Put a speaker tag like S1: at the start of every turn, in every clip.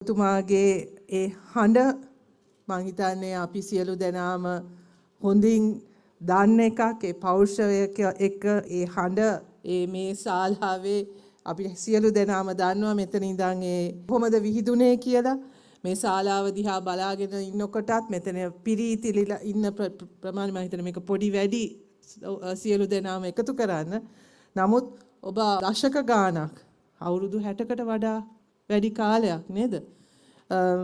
S1: තුමාගේ ඒ හඬ මං හිතන්නේ අපි සියලු දෙනාම හොඳින් දන්න එකක්. ඒ පෞරුෂය එක්ක ඒ හඬ ඒ මේ ශාලාවේ අපි සියලු දෙනාම දන්නවා මෙතන ඉඳන් ඒ කොහොමද විහිදුනේ කියලා. මේ ශාලාව දිහා බලාගෙන ඉන්නකොටත් මෙතන පිරිතිලිලා ඉන්න ප්‍රමාණය මම හිතන්නේ මේක පොඩි වැඩි සියලු දෙනාම එකතු කරන්න. නමුත් ඔබ දශක ගාණක් අවුරුදු 60කට වඩා වැඩි කාලයක් නේද?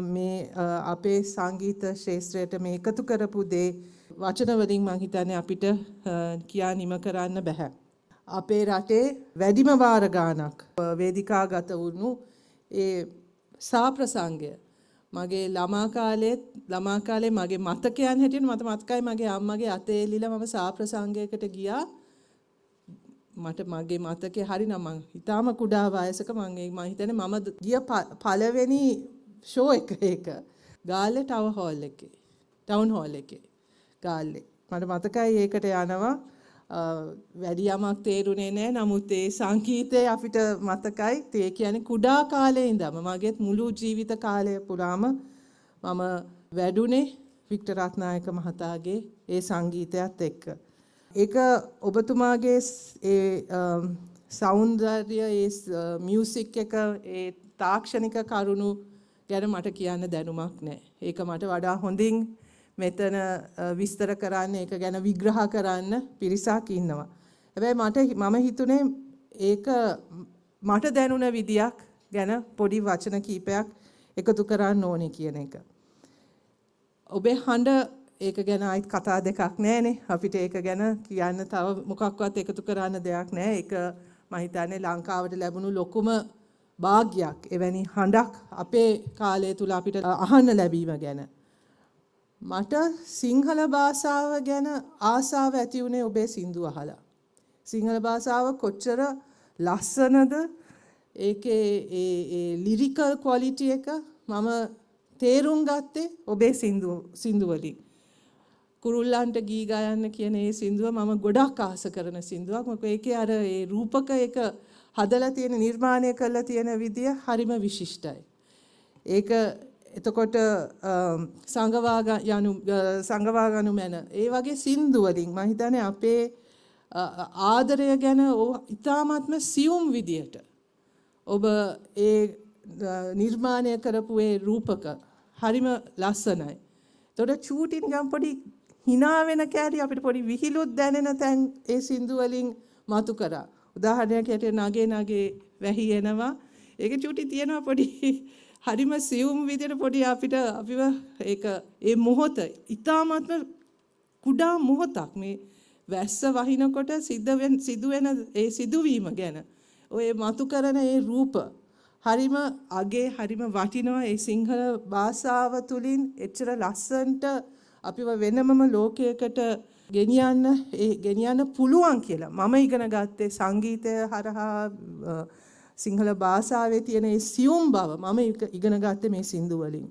S1: මේ අපේ සංගීත ශාස්ත්‍රයට මේ එකතු කරපු දේ වචන වලින් මම හිතන්නේ අපිට කියා නිම කරන්න බෑ. අපේ රටේ වැඩිම වාර ගාණක් වේදිකාගත වුණු ඒ සාප්‍රසංගය මගේ ළමා කාලේ මගේ මතකයන් හැටියට මට මතකයි මගේ අම්මගේ අතේ එල්ලීලා මම සාප්‍රසංගයකට ගියා. මට මගේ මතකේ හරිනම් මං ඊටාම කුඩා වයසක මම හිතන්නේ මම ගිය පළවෙනි ෂෝ එක ගාල්ලේ ටවුන් හෝල් එකේ ගාල්ලේ මට මතකයි ඒකට යනවා වැඩි යමක් තේරුනේ නැහැ. නමුත් ඒ සංගීතය අපිට මතකයි. ඒ කියන්නේ කුඩා කාලේ ඉඳන්ම මගේ මුළු ජීවිත කාලය පුරාම මම වැඩුණේ වික්ටර් රත්නායක මහතාගේ ඒ සංගීතයත් එක්ක. ඒක ඔබතුමාගේ ඒ සෞන්දර්ය ඒ මියුසික් එක ඒ තාක්ෂණික කරුණු ගැන මට කියන්න දැනුමක් නැහැ. ඒක මට වඩා හොඳින් මෙතන විස්තර කරන්න ඒක ගැන විග්‍රහ කරන්න පිරිසක් ඉන්නවා. හැබැයි මම හිතුනේ ඒක මට දැනුණ විදියක් ගැන පොඩි වචන කීපයක් එකතු කරන්න ඕනේ කියන එක. ඔබේ හඬ ඒක ගැන ආයිත් කතා දෙකක් නැහැනේ. අපිට ඒක ගැන කියන්න තව මොකක්වත් එකතු කරන්න දෙයක් නැහැ. ඒක මම හිතන්නේ ලංකාවට ලැබුණු ලොකුම වාග්යක්. එවැනි හඬක් අපේ කාලය තුල අපිට අහන්න ලැබීම ගැන. මට සිංහල භාෂාව ගැන ආසාව ඇති වුණේ ඔබේ සින්දු අහලා. සිංහල භාෂාව කොච්චර ලස්සනද ඒකේ ඒ ලිරිකල් ක්වොලිටි එක මම තේරුම් ගත්තේ ඔබේ සින්දු වලින්. කුරුල්ලන්ට ගී ගයන්න කියන ඒ සින්දුව මම ගොඩක් ආස කරන සින්දුවක්. මොකද ඒකේ අර ඒ රූපක එක හදලා තියෙන නිර්මාණය කරලා තියෙන විදිය හරිම විශිෂ්ටයි. ඒක එතකොට සංගවාගනු මැන ඒ වගේ සින්දු වලින් මම හිතන්නේ අපේ ආදරය ගැන ඉතාමත්ම සියුම් විදියට ඔබ ඒ නිර්මාණය කරපු ඒ රූපක හරිම ලස්සනයි. එතකොට චූටි නිකන් පොඩි hina වෙන කැරි අපිට පොඩි විහිළුත් දැනෙන තැන් ඒ සින්දු වලින් මතු කරා. උදාහරණයක් හැටියට නගේ වැහි එනවා. ඒකේ චූටි තියෙනවා පොඩි හරිම සියුම් විදියට පොඩි අපිව ඒක ඒ මොහොත ඊ타මත්ම කුඩා මොහොතක් මේ වැස්ස වහිනකොට සිදුවෙන ඒ සිදුවීම ගැන ඔය මතු කරන ඒ රූප හරිම අගේ හරිම වටිනවා. ඒ සිංහල භාෂාව තුලින් එච්චර ලස්සනට අපිව වෙනමම ලෝකයකට ගෙනියන්න පුළුවන් කියලා මම ඉගෙන ගත්තේ සංගීතය හරහා සිංහල භාෂාවේ තියෙන ඒ සියුම් බව මම ඉගෙන ගත්තේ මේ සින්දු වලින්.